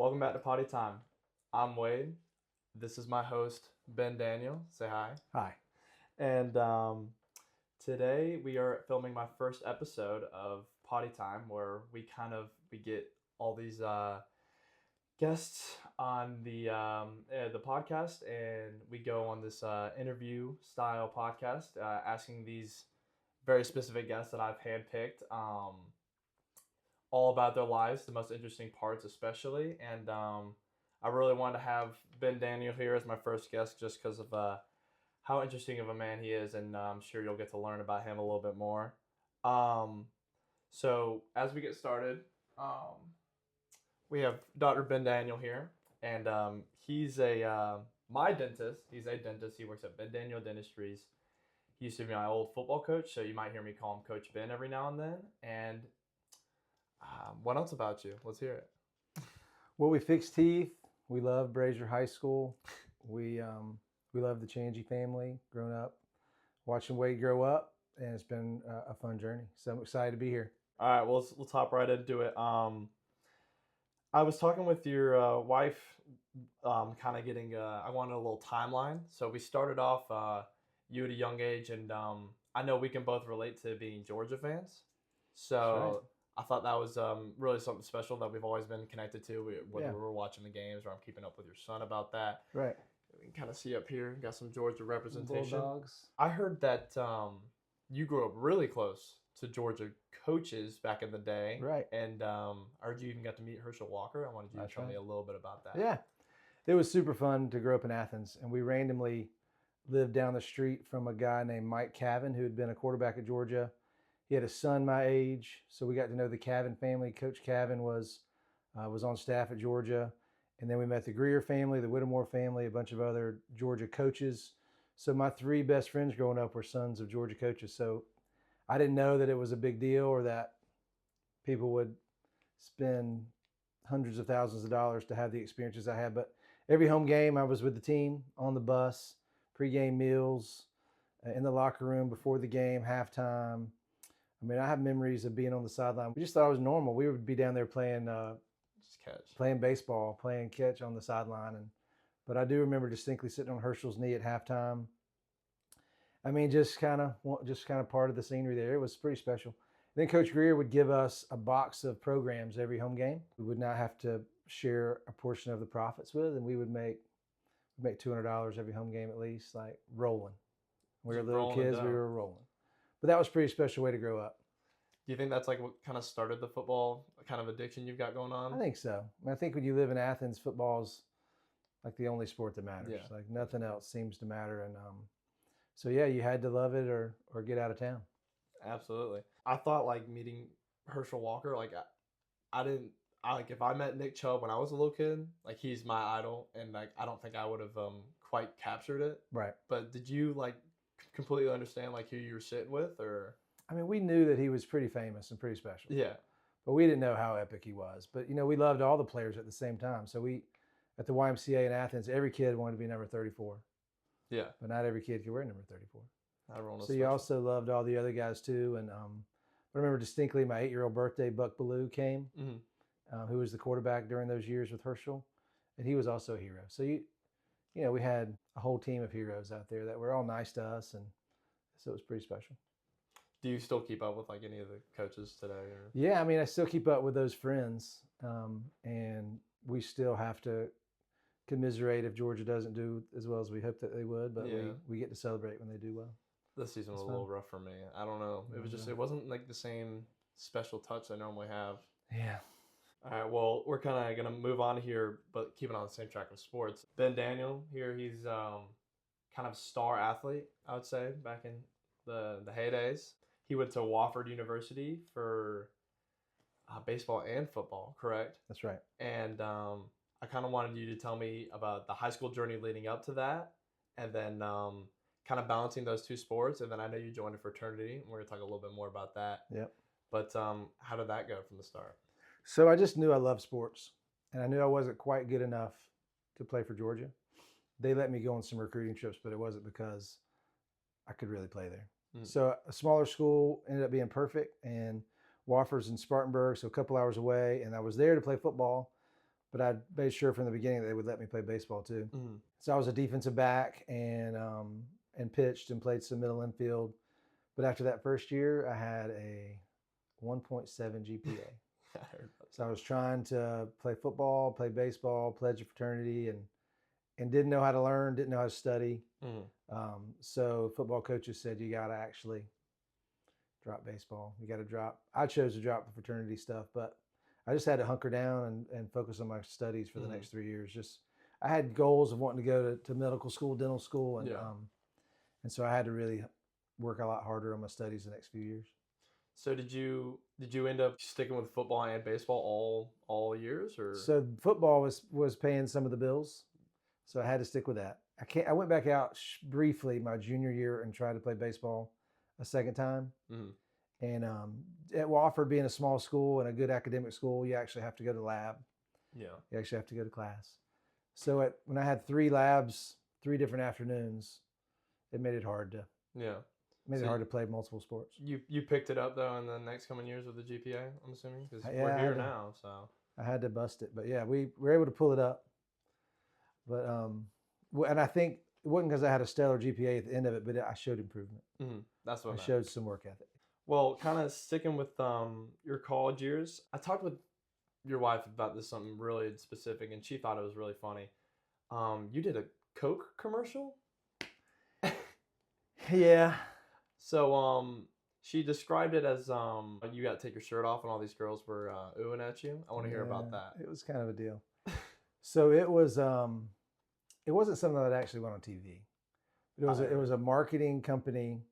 Welcome back to Potty Time. I'm Wade. This is my host, Ben Daniel. Say hi. Hi. And today we are filming my first episode of Potty Time, where we get all these guests on the podcast, and we go on this interview style podcast, asking these very specific guests that I've handpicked. All about their lives, the most interesting parts especially. And I really wanted to have Ben Daniel here as my first guest just because of how interesting of a man he is, and I'm sure you'll get to learn about him a little bit more. Um, so as we get started, we have Dr. Ben Daniel here, and he's my dentist. He's a dentist. He works at Ben Daniel Dentistries. He used to be my old football coach, so you might hear me call him Coach Ben every now and then. And what else about you? Let's hear it. Well, we fix teeth. We love Brazier High School. We love the Changy family. Growing up, watching Wade grow up, and it's been a fun journey. So I'm excited to be here. All right, well, let's hop right into it. I was talking with your wife, kind of getting. I wanted a little timeline. So we started off you at a young age, and I know we can both relate to being Georgia fans. So I thought that was really something special that we've always been connected to, whether we're watching the games or I'm keeping up with your son about that. Right. We can kind of see up here, got some Georgia representation. Bulldogs. I heard that you grew up really close to Georgia coaches back in the day. Right. And I heard you even got to meet Herschel Walker. I wanted you to tell me a little bit about that. Yeah. It was super fun to grow up in Athens, and we randomly lived down the street from a guy named Mike Cavan, who had been a quarterback at Georgia. He had a son my age, so we got to know the Cavan family. Coach Cavan was on staff at Georgia. And then we met the Greer family, the Whittemore family, a bunch of other Georgia coaches. So my three best friends growing up were sons of Georgia coaches. So I didn't know that it was a big deal or that people would spend hundreds of thousands of dollars to have the experiences I had. But every home game, I was with the team on the bus, pregame meals, in the locker room before the game, halftime. I mean, I have memories of being on the sideline. We just thought it was normal. We would be down there playing playing baseball, playing catch on the sideline. But I do remember distinctly sitting on Herschel's knee at halftime. I mean, just kind of part of the scenery there. It was pretty special. Then Coach Greer would give us a box of programs every home game. We would not have to share a portion of the profits with, and we would make $200 every home game at least, like rolling. We were little kids, we were rolling. But that was a pretty special way to grow up. Do you think that's like what kind of started the football kind of addiction you've got going on? I think so. I think when you live in Athens, football's like the only sport that matters. Yeah. Like nothing else seems to matter. And so, yeah, you had to love it or get out of town. Absolutely. I thought like meeting Herschel Walker, like if I met Nick Chubb when I was a little kid, like he's my idol, and like I don't think I would have quite captured it. Right. But did you like completely understand like who you were sitting with, or? I mean, we knew that he was pretty famous and pretty special. Yeah. But we didn't know how epic he was. But, we loved all the players at the same time. So at the YMCA in Athens, every kid wanted to be number 34. Yeah. But not every kid could wear number 34. So you also loved all the other guys too. And I remember distinctly my 8-year-old birthday, Buck Ballou came, who was the quarterback during those years with Herschel. And he was also a hero. So, we had a whole team of heroes out there that were all nice to us. And so it was pretty special. Do you still keep up with like any of the coaches today? Or? Yeah, I mean, I still keep up with those friends, and we still have to commiserate if Georgia doesn't do as well as we hope that they would. But we get to celebrate when they do well. This season was a little rough for me. I don't know. It wasn't like the same special touch I normally have. Yeah. All right. Well, we're kind of gonna move on here, but keeping on the same track of sports. Ben Daniel here. He's kind of star athlete, I would say, back in the heydays. He went to Wofford University for baseball and football, correct? That's right. And I kind of wanted you to tell me about the high school journey leading up to that, and then kind of balancing those two sports. And then I know you joined a fraternity, and we're going to talk a little bit more about that. Yep. But how did that go from the start? So I just knew I loved sports, and I knew I wasn't quite good enough to play for Georgia. They let me go on some recruiting trips, but it wasn't because I could really play there. So a smaller school ended up being perfect, and Wofford's in Spartanburg, so a couple hours away, and I was there to play football, but I made sure from the beginning that they would let me play baseball too. Mm. So I was a defensive back and pitched and played some middle infield. But after that first year, I had a 1.7 GPA. I heard about So I was trying to play football, play baseball, pledge a fraternity, and didn't know how to learn, didn't know how to study. that. So football coaches said, you got to actually drop baseball. You got to drop. I chose to drop the fraternity stuff, but I just had to hunker down and focus on my studies for the next 3 years. Just I had goals of wanting to go to medical school, dental school, and so I had to really work a lot harder on my studies the next few years. So did you end up sticking with football and baseball all years, or? So football was paying some of the bills, so I had to stick with that. I went back out briefly my junior year and tried to play baseball a second time. Mhm. And at Wofford, being a small school and a good academic school, you actually have to go to lab. Yeah. You actually have to go to class. So when I had 3 labs, 3 different afternoons, it made it hard to play multiple sports. You picked it up though in the next coming years with the GPA, I'm assuming, because Yeah, we're here now. So I had to bust it, but yeah, we were able to pull it up. But and I think it wasn't because I had a stellar GPA at the end of it, but I showed improvement. That's what I showed some work ethic. Well, kind of sticking with your college years, I talked with your wife about this, something really specific, and she thought it was really funny. You did a Coke commercial? Yeah. So she described it as you got to take your shirt off and all these girls were oohing at you. I want to hear about that. It was kind of a deal. So it wasn't something that actually went on TV. It was a marketing company,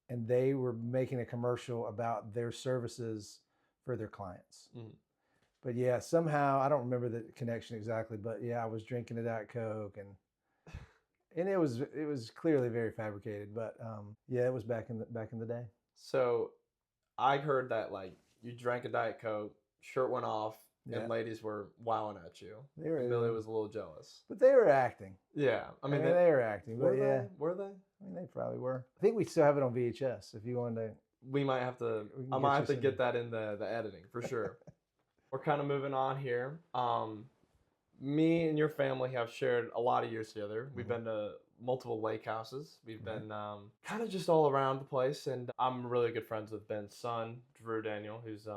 and they were making a commercial about their services for their clients. But yeah, somehow I don't remember the connection exactly, but yeah, I was drinking a Diet Coke, and it was clearly very fabricated. But yeah, it was back in the day. So I heard that like you drank a Diet Coke, shirt went off, and ladies were wowing at you. Billy was a little jealous, but they were acting. Yeah, I mean they were acting. But were they? I mean, they probably were. I think we still have it on VHS. If you wanted to, we might have to. I might have to get that in the editing for sure. We're kind of moving on here. Me and your family have shared a lot of years together. We've been to multiple lake houses. We've been kind of just all around the place, and I'm really good friends with Ben's son, Drew Daniel, who's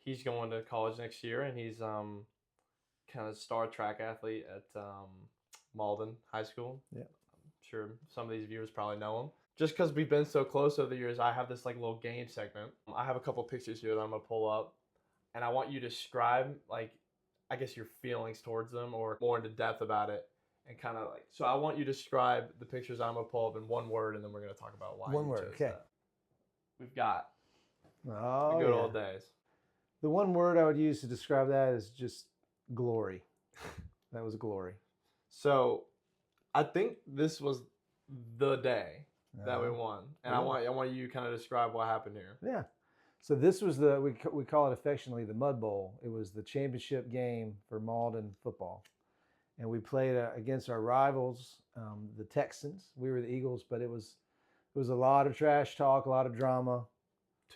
he's going to college next year, and he's kind of star track athlete at Malden High School. Yeah, I'm sure some of these viewers probably know him. Just because we've been so close over the years, I have this like little game segment. I have a couple pictures here that I'm gonna pull up, and I want you to describe like, I guess, your feelings towards them or more into depth about it, and kind of like. So I want you to describe the pictures I'm gonna pull up in one word, and then we're gonna talk about why. One word, okay. That. We've got the good old days. The one word I would use to describe that is just glory. That was glory. So, I think this was the day that we won, and I want you to kind of describe what happened here. Yeah. So this was we call it affectionately the Mud Bowl. It was the championship game for Malden football, and we played against our rivals, the Texans. We were the Eagles, but it was a lot of trash talk, a lot of drama,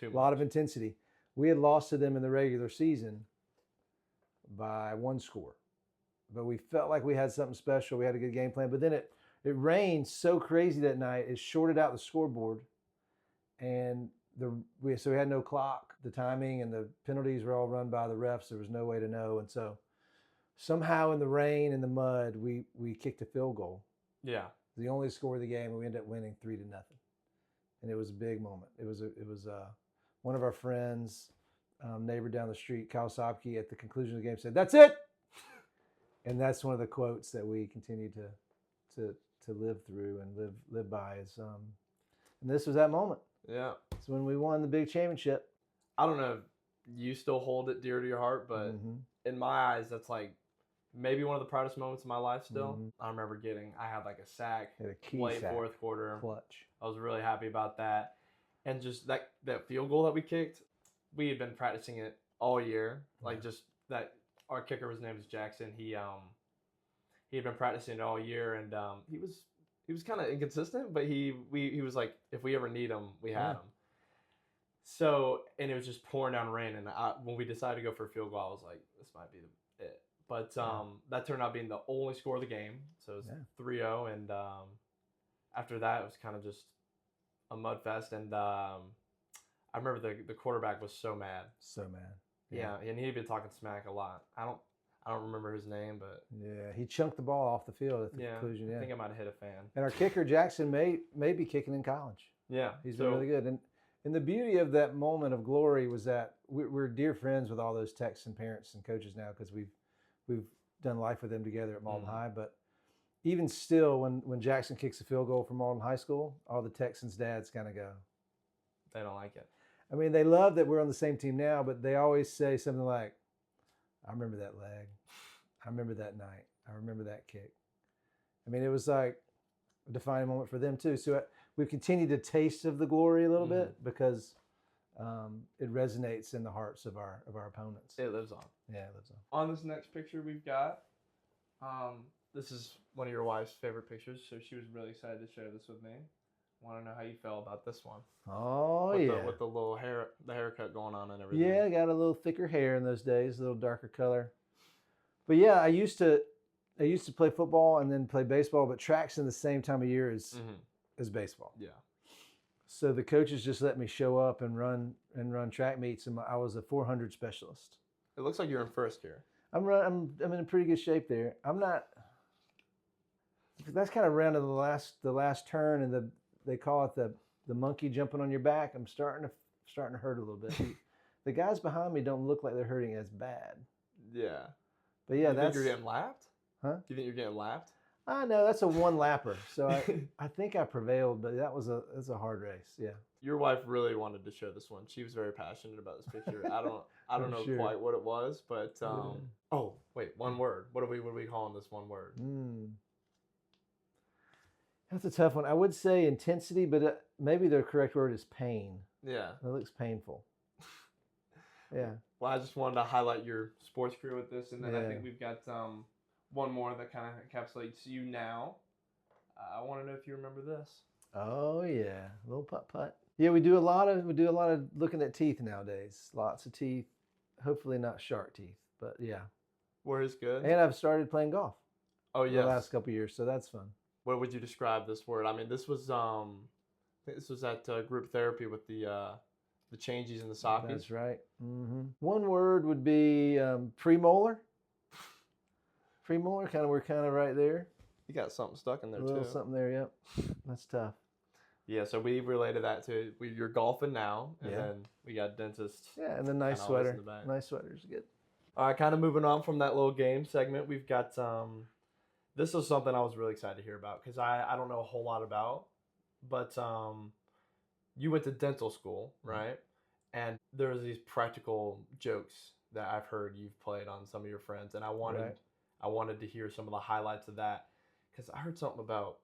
a lot of intensity. We had lost to them in the regular season by 1 score, but we felt like we had something special. We had a good game plan, but then it rained so crazy that night, it shorted out the scoreboard, and we had no clock. The timing and the penalties were all run by the refs. There was no way to know, and so somehow in the rain and the mud, we kicked a field goal. Yeah, the only score of the game, and we ended up winning 3-0, and it was a big moment. It was one of our friends, neighbor down the street, Kyle Sopke, at the conclusion of the game said, "That's it," and that's one of the quotes that we continue to live through and live by. Is and this was that moment. Yeah, it's when we won the big championship. I don't know if you still hold it dear to your heart, but in my eyes, that's like maybe one of the proudest moments of my life still. I remember I had like a sack, late fourth quarter. Clutch. I was really happy about that. And just that field goal that we kicked, we had been practicing it all year. Like just that, our kicker, his name is Jackson. He had been practicing it all year, and he was kind of inconsistent, but he was like, if we ever need him, we had him. So, and it was just pouring down rain, and when we decided to go for a field goal, I was like, this might be it. But that turned out being the only score of the game. So it was 3-0. And after that, it was kind of just a mud fest. And I remember the quarterback was so mad. So mad. Yeah, and he'd been talking smack a lot. I don't remember his name, but yeah, he chunked the ball off the field at the conclusion. Yeah, I think I might have hit a fan. And our kicker Jackson may be kicking in college. Yeah, he's been really good. And the beauty of that moment of glory was that we're dear friends with all those Texan parents and coaches now because we've done life with them together at Malden High. But even still, when Jackson kicks a field goal from Malden High School, all the Texans' dads kind of go. They don't like it. I mean, they love that we're on the same team now, but they always say something like, I remember that leg. I remember that night. I remember that kick. I mean, it was like a defining moment for them too. So we've continued to taste of the glory a little bit because it resonates in the hearts of our opponents. It lives on. Yeah, it lives on. On this next picture we've got, this is one of your wife's favorite pictures, so she was really excited to share this with me. Want to know how you felt about this one? Oh, with the little haircut going on and everything. Yeah, got a little thicker hair in those days, a little darker color. But yeah, I used to play football and then play baseball, but track's in the same time of year as baseball. Yeah. So the coaches just let me show up and run track meets, and I was a 400 specialist. It looks like you're in first gear. I'm in pretty good shape there. I'm not. That's kind of around to the last turn, and they call it the monkey jumping on your back. I'm starting to hurt a little bit. The guys behind me don't look like they're hurting as bad. Yeah. But yeah, you think you're getting lapped? Huh? Do you think you're getting lapped? I know that's a one lapper, so I think I prevailed, but that was a hard race. Yeah. Your wife really wanted to show this one. She was very passionate about this picture. I don't know quite what it was, but oh wait, one word. What are we calling this one word? That's a tough one. I would say intensity, but maybe the correct word is pain. Yeah. It looks painful. Yeah. Well, I just wanted to highlight your sports career with this, and then I think we've got one more that kind of encapsulates you now. I want to know if you remember this. Oh yeah, a little putt. Yeah, we do a lot of looking at teeth nowadays. Lots of teeth. Hopefully not shark teeth, but yeah. Where is good. And I've started playing golf. Oh yeah. The last couple of years, so that's fun. What would you describe this word? I mean, this was at group therapy with the changes in the sockets. That's right. One word would be premolar. Premolar, we're kind of right there. You got something stuck in there too. A little something there, yep. That's tough. Yeah, so we related that to you're golfing now, and then we got dentist. Yeah, and then nice sweater. Nice sweater's good. All right, kind of moving on from that little game segment, we've got this is something I was really excited to hear about because I don't know a whole lot about, but you went to dental school, right? And there's these practical jokes that I've heard you've played on some of your friends, and I wanted to hear some of the highlights of that because I heard something about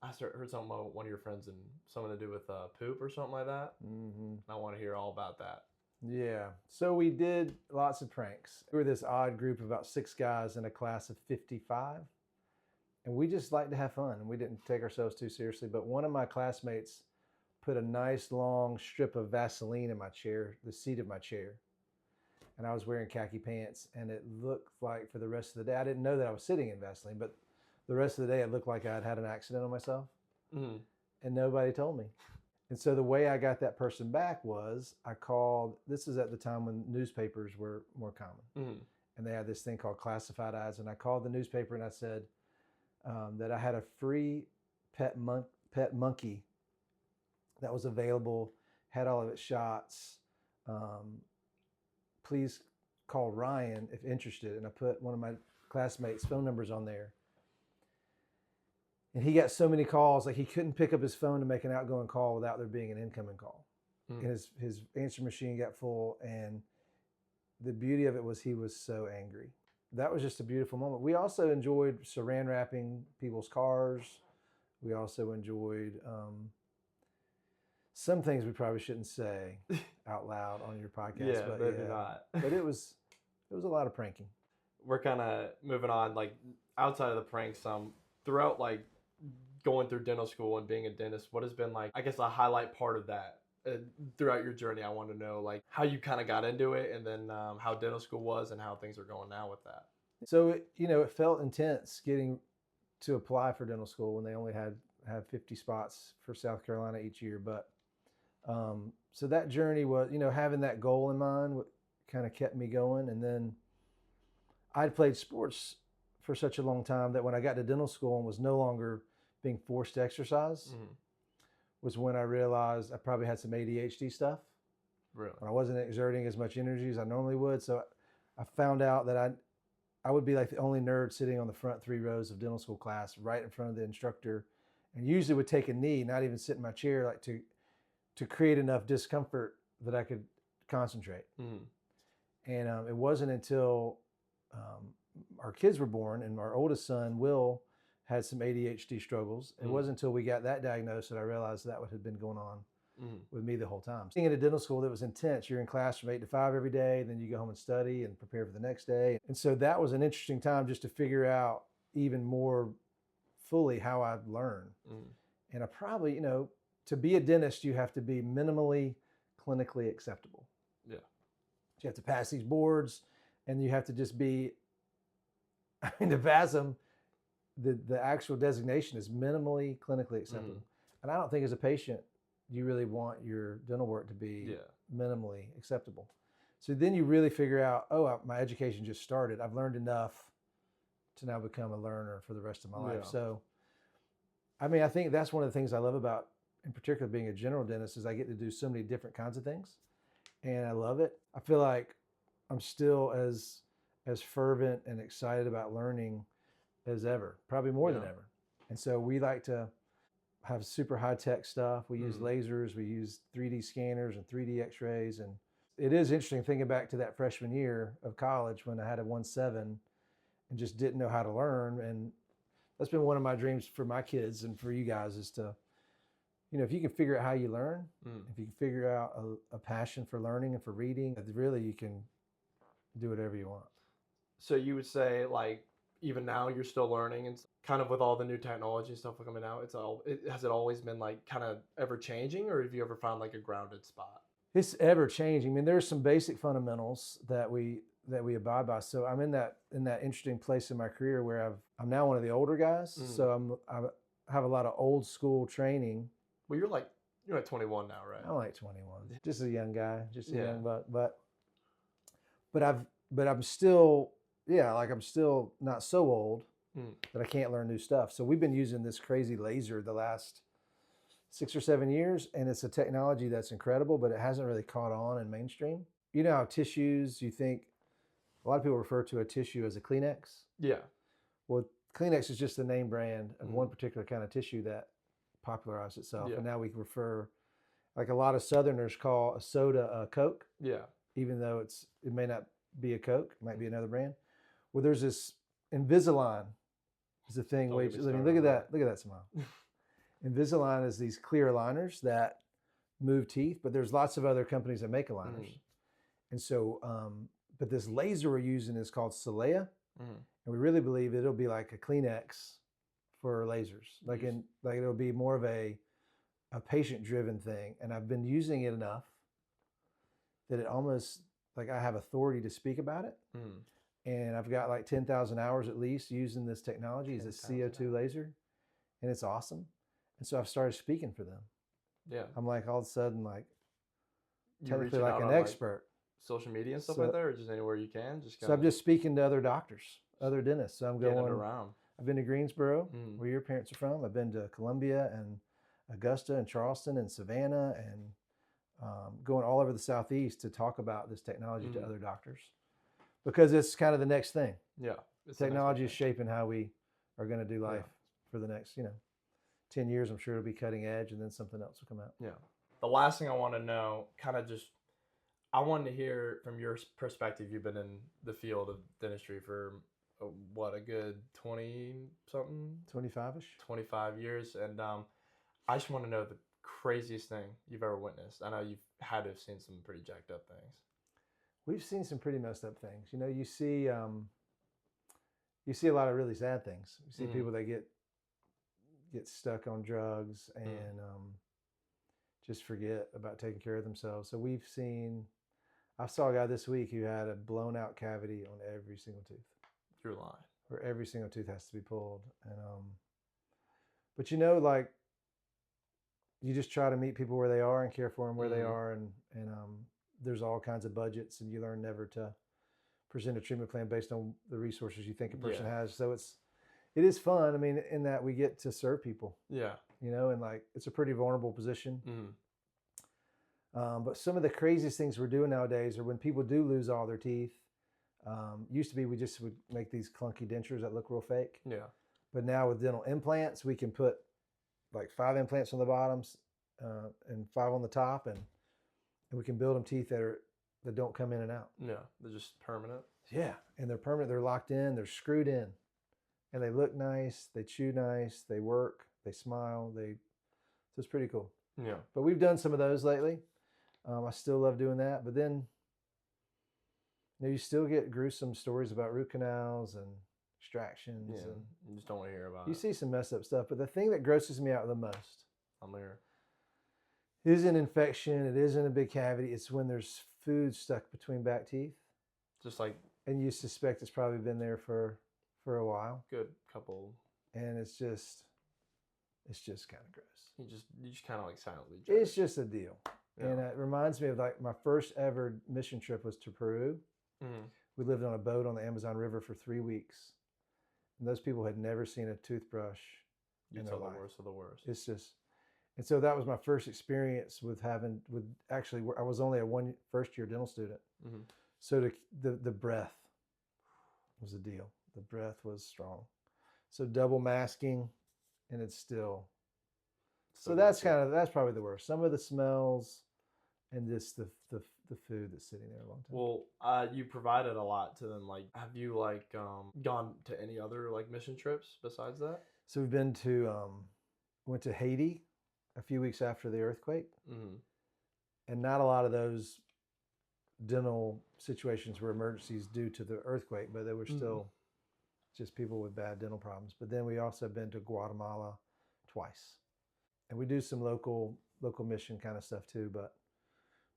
one of your friends and something to do with poop or something like that. I want to hear all about that. Yeah. So we did lots of pranks. We were this odd group of about 6 guys in a class of 55. And we just liked to have fun, and we didn't take ourselves too seriously. But one of my classmates put a nice long strip of Vaseline in my chair, the seat of my chair. And I was wearing khaki pants, and it looked like for the rest of the day, I didn't know that I was sitting in Vaseline, but the rest of the day it looked like I'd had an accident on myself. And nobody told me. And so the way I got that person back was I called, this is at the time when newspapers were more common. And they had this thing called classified ads. And I called the newspaper and I said that I had a free pet monkey that was available, had all of its shots. Please call Ryan if interested. And I put one of my classmates' phone numbers on there. And he got so many calls, like he couldn't pick up his phone to make an outgoing call without there being an incoming call. And his answer machine got full, and the beauty of it was he was so angry. That was just a beautiful moment. We also enjoyed saran wrapping people's cars. We also enjoyed some things we probably shouldn't say out loud on your podcast. But maybe not. But it was a lot of pranking. We're kind of moving on, like outside of the pranks, throughout like going through dental school and being a dentist, what has been like, I guess, a highlight part of that throughout your journey? I want to know like how you kind of got into it, and then how dental school was and how things are going now with that. So it felt intense getting to apply for dental school when they only have 50 spots for South Carolina each year. But so that journey was, having that goal in mind kind of kept me going. And then I'd played sports for such a long time that when I got to dental school and was no longer being forced to exercise, was when I realized I probably had some ADHD stuff. Really? When I wasn't exerting as much energy as I normally would. So I found out that I would be like the only nerd sitting on the front 3 rows of dental school class right in front of the instructor, and usually would take a knee, not even sit in my chair, like to create enough discomfort that I could concentrate. And it wasn't until our kids were born and our oldest son, Will, had some ADHD struggles. It wasn't until we got that diagnosed that I realized that what had been going on with me the whole time. Being at a dental school that was intense, you're in class from 8 to 5 every day, then you go home and study and prepare for the next day. And so that was an interesting time just to figure out even more fully how I learn. And I probably, to be a dentist, you have to be minimally clinically acceptable. Yeah. You have to pass these boards, and you have to just be, to pass them, the actual designation is minimally clinically acceptable. And I don't think as a patient, you really want your dental work to be minimally acceptable. So then you really figure out, my education just started. I've learned enough to now become a learner for the rest of my life. So, I mean, I think that's one of the things I love about, in particular, being a general dentist, is I get to do so many different kinds of things, and I love it. I feel like I'm still as fervent and excited about learning as ever, probably more than ever. And so we like to have super high-tech stuff. We use lasers, we use 3D scanners and 3D x-rays. And it is interesting thinking back to that freshman year of college when I had a 1.7 and just didn't know how to learn. And that's been one of my dreams for my kids and for you guys, is to, if you can figure out how you learn, if you can figure out a passion for learning and for reading, really you can do whatever you want. So you would say, like, even now you're still learning, and kind of with all the new technology and stuff coming out, has it always been like kind of ever changing, or have you ever found like a grounded spot? It's ever changing. I mean, there's some basic fundamentals that we abide by. So I'm in that interesting place in my career where I'm now one of the older guys. So I have a lot of old school training. Well, you're at 21 now, right? I'm like 21, just a young guy, just a young buck. But I'm still, I'm still not so old that I can't learn new stuff. So we've been using this crazy laser the last 6 or 7 years, and it's a technology that's incredible, but it hasn't really caught on in mainstream. You know how tissues, you think, a lot of people refer to a tissue as a Kleenex. Yeah. Well, Kleenex is just the name brand of one particular kind of tissue that popularized itself. And now we refer, like a lot of Southerners call a soda a Coke. Yeah. Even though it may not be a Coke, it might be another brand. Well, there's this Invisalign is a thing. Wait, I mean, look at that smile. Invisalign is these clear aligners that move teeth, but there's lots of other companies that make aligners. And so, but this laser we're using is called Celea, and we really believe it'll be like a Kleenex for lasers. Like it'll be more of a patient-driven thing. And I've been using it enough that it almost, like, I have authority to speak about it. And I've got like 10,000 hours at least using this technology as a CO2 laser, and it's awesome. And so I've started speaking for them. Yeah. I'm like, all of a sudden, like, technically like an expert. Like social media and stuff like that, or just anywhere you can? So I'm just speaking to other doctors, other dentists. So I'm going around. I've been to Greensboro, where your parents are from. I've been to Columbia and Augusta and Charleston and Savannah, and going all over the Southeast to talk about this technology to other doctors, because it's kind of the next thing. Yeah. Technology is shaping how we are going to do life for the next, 10 years. I'm sure it'll be cutting edge, and then something else will come out. Yeah. The last thing I want to know, I wanted to hear from your perspective. You've been in the field of dentistry for a good 20-something? 25-ish. 25 years. And I just want to know the craziest thing you've ever witnessed. I know you've had to have seen some pretty jacked up things. We've seen some pretty messed up things. You see a lot of really sad things. You see people that get stuck on drugs and just forget about taking care of themselves. So I saw a guy this week who had a blown out cavity on every single tooth. You're lying. where every single tooth has to be pulled. And but you know, like you just try to meet people where they are and care for them where they are, and there's all kinds of budgets, and you learn never to present a treatment plan based on the resources you think a person has. So it is fun. I mean, in that we get to serve people. Yeah. You know, and like it's a pretty vulnerable position. Mm-hmm. But some of the craziest things we're doing nowadays are when people do lose all their teeth. Used to be we just would make these clunky dentures that look real fake. Yeah. But now with dental implants, we can put like 5 implants on the bottoms and 5 on the top, and we can build them teeth that don't come in and out. Yeah, they're just permanent. Yeah, and they're permanent. They're locked in. They're screwed in, and they look nice. They chew nice. They work. They smile. So it's pretty cool. Yeah. But we've done some of those lately. I still love doing that. But then, you know, you still get gruesome stories about root canals and extractions. Yeah. And You just don't want to hear about you it. see some messed up stuff. But the thing that grosses me out the most I'm here. isn't infection. It isn't a big cavity. It's when there's food stuck between back teeth. Just like And you suspect it's probably been there for a while. good couple. And it's just kind of gross. You just kind of like silently judge. It's just a deal. Yeah. And it reminds me of like my first ever mission trip was to Peru. Mm-hmm. We lived on a boat on the Amazon River for 3 weeks. And those people had never seen a toothbrush You in their tell life. the worst of the worst. It's just, and so that was my first experience actually, I was only a first year dental student. Mm-hmm. So the breath was a deal. The breath was strong. So double masking, and it's still. So that's probably the worst. Some of the smells, and just the food that's sitting there a long time. Well, you provided a lot to them. Like, have you like gone to any other like mission trips besides that? So we've been to went to Haiti a few weeks after the earthquake, Mm-hmm. and not a lot of those dental situations were emergencies due to the earthquake, but there were still just people with bad dental problems. But then we also have been to Guatemala twice, and we do some local mission kind of stuff too. But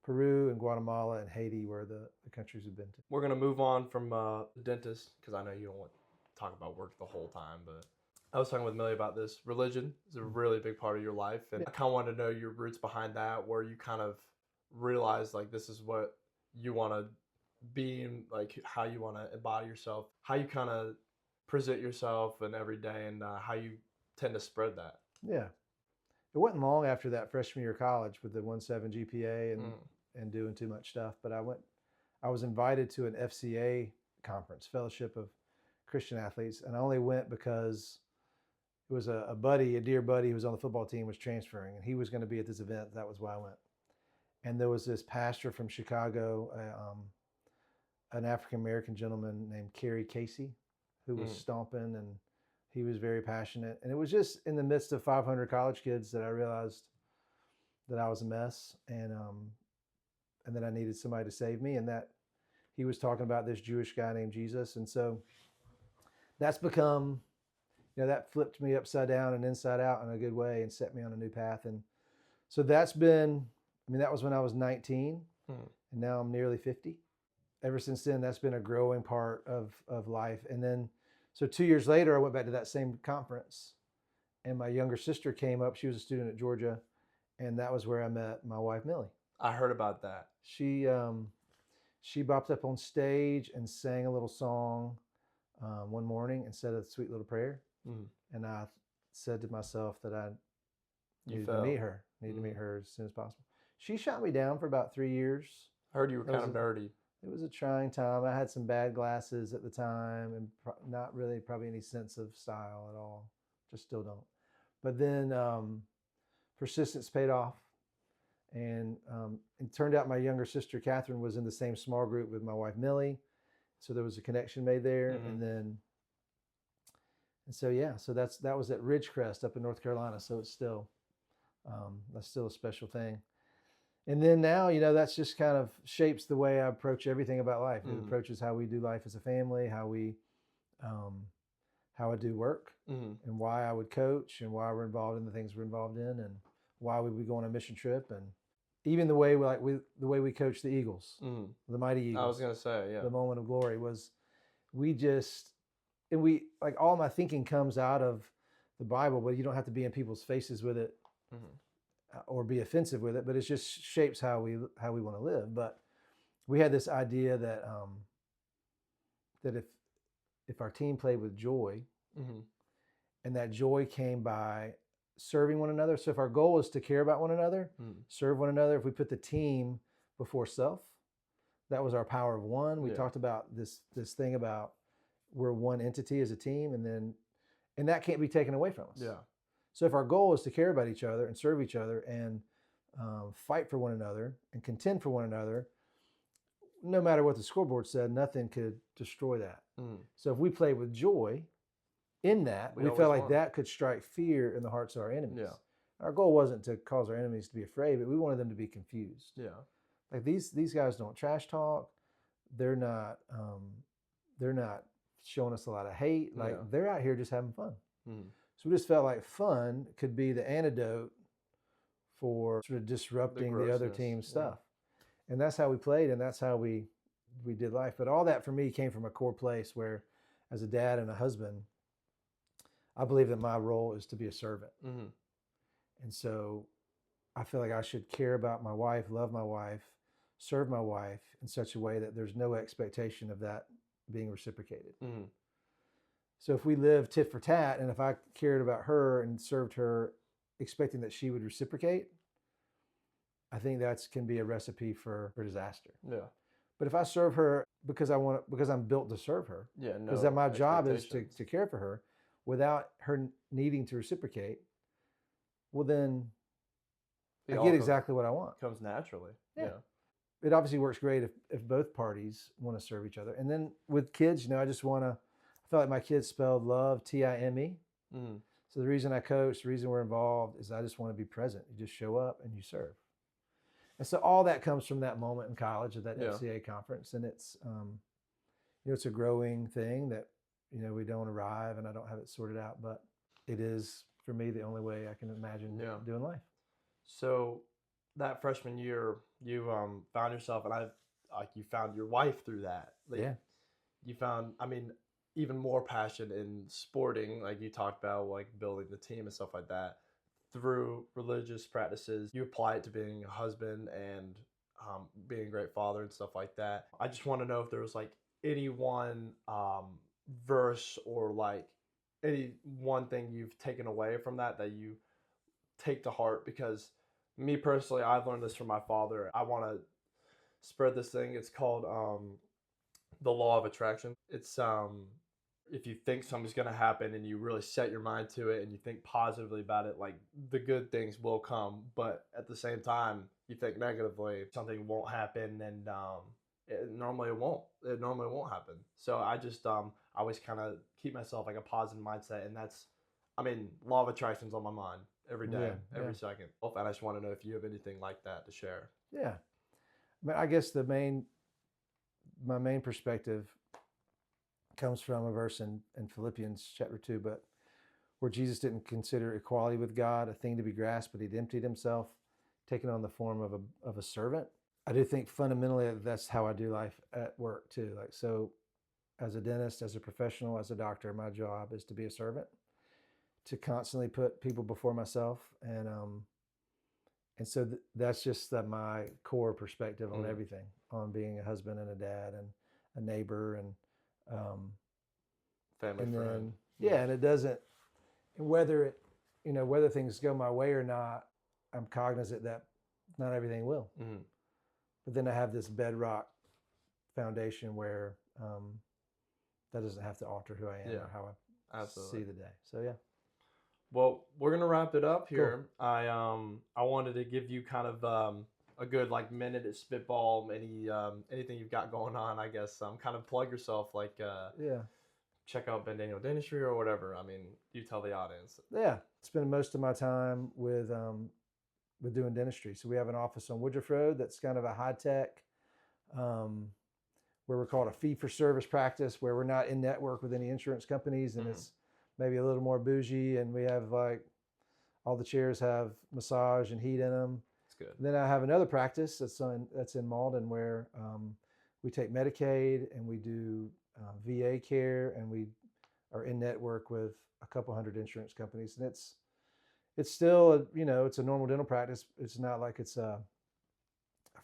Peru and Guatemala and Haiti were the countries we've been to. We're gonna move on from the dentist because I know you don't want to talk about work the whole time, but I was talking with Millie about this. Religion is a really big part of your life, and I kind of wanted to know your roots behind that, where you kind of realized like this is what you want to be, and like how you want to embody yourself, how you kind of present yourself and every day, and how you tend to spread that. Yeah, it wasn't long after that freshman year of college with the 1.7 GPA and doing too much stuff. But I was invited to an FCA conference, Fellowship of Christian Athletes, and I only went because it was a dear buddy who was on the football team was transferring, and he was going to be at this event. That was why I went. And there was this pastor from Chicago, an African-American gentleman named Kerry Casey, who was stomping, and he was very passionate. And it was just in the midst of 500 college kids that I realized that I was a mess, and that I needed somebody to save me, and that he was talking about this Jewish guy named Jesus. And so that's become, that flipped me upside down and inside out in a good way and set me on a new path. And so that's been, that was when I was 19, and now I'm nearly 50. Ever since then, that's been a growing part of life. And then, so 2 years later, I went back to that same conference, and my younger sister came up. She was a student at Georgia, and that was where I met my wife, Millie. I heard about that. She bopped up on stage and sang a little song one morning and said a sweet little prayer. And I said to myself that I needed to meet her, as soon as possible. She shot me down for about 3 years. I heard you were kind of nerdy. It was a trying time. I had some bad glasses at the time, and not really probably any sense of style at all. Just still don't. But then persistence paid off. And it turned out my younger sister, Catherine, was in the same small group with my wife, Millie. So there was a connection made there. So that was at Ridgecrest up in North Carolina. So it's still, that's still a special thing. And then now, that's just kind of shapes the way I approach everything about life. It approaches how we do life as a family, how I do work, and why I would coach, and why we're involved in the things we're involved in, and why we would go on a mission trip, and even the way we coach the Eagles, the mighty Eagles. I was gonna say, yeah. The moment of glory was, we just and we like all my thinking comes out of the Bible, but you don't have to be in people's faces with it or be offensive with it. But it just shapes how we want to live. But we had this idea that that if our team played with joy, and that joy came by serving one another. So if our goal is to care about one another, serve one another, if we put the team before self, that was our power of one. We talked about this thing about we're one entity as a team, and that can't be taken away from us. Yeah. So if our goal is to care about each other and serve each other and fight for one another and contend for one another, no matter what the scoreboard said, nothing could destroy that. So if we play with joy in that, we felt like that could strike fear in the hearts of our enemies. Yeah. Our goal wasn't to cause our enemies to be afraid, but we wanted them to be confused. Yeah. Like these guys don't trash talk. They're not showing us a lot of hate. Like they're out here just having fun. So we just felt like fun could be the antidote for sort of disrupting the other team's stuff. And that's how we played, and that's how we did life. But all that for me came from a core place where, as a dad and a husband, I believe that my role is to be a servant. And so I feel like I should care about my wife, love my wife, serve my wife in such a way that there's no expectation of that being reciprocated. So if we live tit for tat, and if I cared about her and served her expecting that she would reciprocate, I think that can be a recipe for disaster. Yeah. But if I serve her because I'm built to serve her, because that my job is to care for her without her needing to reciprocate, well then I get exactly what I want. Comes naturally. Yeah. It obviously works great if both parties want to serve each other. And then with kids, I felt like my kids spelled love Time. So the reason I coach, the reason we're involved is I just want to be present. You just show up and you serve. And so all that comes from that moment in college at that FCA conference. And it's, it's a growing thing that, we don't arrive and I don't have it sorted out, but it is for me the only way I can imagine doing life. So that freshman year, you found yourself, and you found your wife through that. You found, even more passion in sporting, like you talked about, like building the team and stuff like that. Through religious practices, you apply it to being a husband and being a great father and stuff like that. I just want to know if there was like any one verse or like any one thing you've taken away from that you take to heart, because me personally, I've learned this from my father. I want to spread this thing. It's called the law of attraction. It's if you think something's going to happen and you really set your mind to it and you think positively about it, like the good things will come. But at the same time, you think negatively, something won't happen, and it normally won't happen. So I just I always kind of keep myself like a positive mindset, and that's, law of attraction's on my mind every day, every second. And I just want to know if you have anything like that to share. Yeah. I guess my main perspective comes from a verse in Philippians chapter 2, but where Jesus didn't consider equality with God a thing to be grasped, but he'd emptied himself, taking on the form of a servant. I do think fundamentally that's how I do life at work too. Like, so as a dentist, as a professional, as a doctor, my job is to be a servant, to constantly put people before myself. And so that's just my core perspective on everything, on being a husband and a dad and a neighbor and family and friend. Then, and it doesn't, whether things go my way or not, I'm cognizant that not everything will. But then I have this bedrock foundation where that doesn't have to alter who I am or how I see the day. So Well, we're gonna wrap it up here. Cool. I wanted to give you kind of a good minute at spitball anything you've got going on. I guess kind of plug yourself, check out Ben Daniel Dentistry or whatever. You tell the audience. Yeah, spend most of my time with doing dentistry. So we have an office on Woodruff Road that's kind of a high tech, where we're called a fee for service practice, where we're not in network with any insurance companies, and it's maybe a little more bougie, and we have all the chairs have massage and heat in them. That's good. And then I have another practice that's in Malden where we take Medicaid and we do VA care, and we are in network with a couple hundred insurance companies, and it's still it's a normal dental practice. It's not like it's a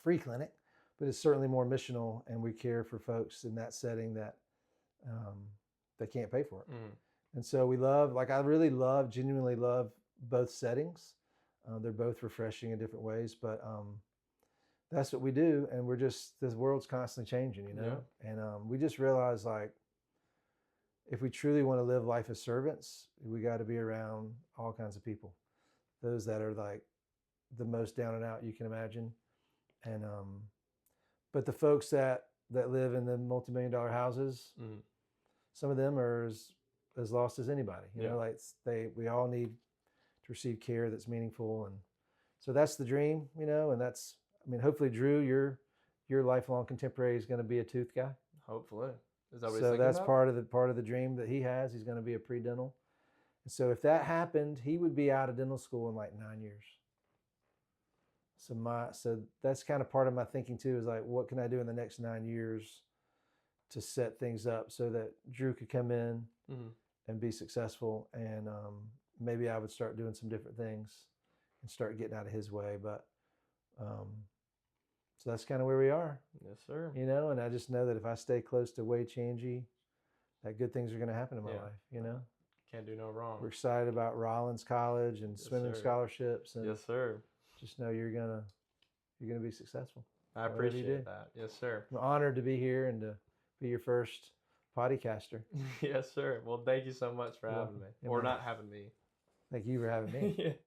free clinic, but it's certainly more missional, and we care for folks in that setting that they can't pay for it. And so we love, like, I really love, genuinely love both settings. They're both refreshing in different ways, but that's what we do. And we're just, this world's constantly changing, Yeah. and we just realize, like, if we truly want to live life as servants, we got to be around all kinds of people, those that are like the most down and out you can imagine. And but the folks that live in the multi-million-dollar houses, some of them are as lost as anybody. You know, like we all need to receive care that's meaningful, and so that's the dream. And that's, I mean, hopefully, Drew, your lifelong contemporary is going to be a tooth guy. Hopefully. Is that what So he's that's about? part of the dream that he has. He's going to be a pre-dental, and so if that happened, he would be out of dental school in like 9 years. So that's kind of part of my thinking too, is like, what can I do in the next 9 years to set things up so that Drew could come in and be successful, and maybe I would start doing some different things and start getting out of his way. But so that's kind of where we are. Yes, sir. And I just know that if I stay close to Wei Chanji, that good things are going to happen in my life. Can't do no wrong. We're excited about Rollins College and swimming scholarships, and yes, sir. Just know you're gonna be successful. I appreciate that. Yes, sir. I'm honored to be here and to be your first podcaster. Yes, sir. Well, thank you so much for having me, or not having me. Thank you for having me.